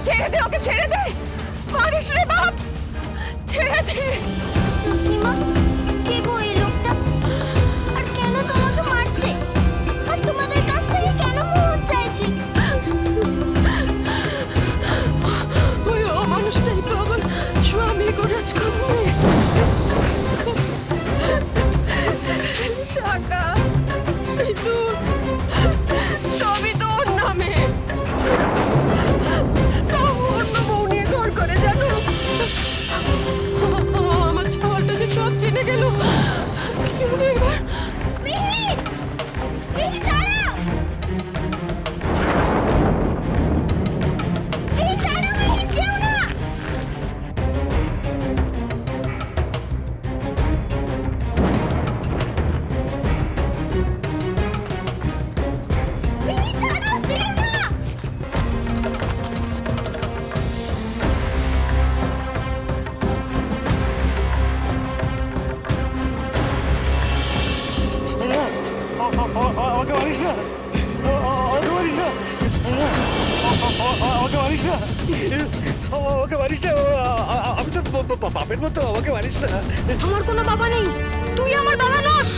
ছেড়ে দে, ওকে ছেড়ে দে। মারিস রে বাপ, ছেড়ে দে। চন্দ্রিমা, কে গো এই লোকটা? আর কেন তোমাকে মারছে? আর তোমাদের কাছ থেকে কেন মোহর চাইছে? ওই মানুষটাই তো আমার স্বামী গো রাজকন্যা। শাখা, সিঁদুর সবই তো ওর নামে। তাও অন্য বউ নিয়ে ঘর করে, জানো? আমার ছাওয়ালটা যে সব চিনে গেল। কি হবে এবার? মিহির! মিহির, দাঁড়াও! মিহির, দাঁড়াও, মিহির, যেও না! মিহির, দাঁড়াও, যেও না! আমাকে মারিস না, আমাকে মারিস না, আমাকে মারিস না, আমাকে মারিস না। আমি তোর বাপের মতো, আমাকে মারিস না। আমার কোনো বাবা নেই, তুই আমার বাবা নস।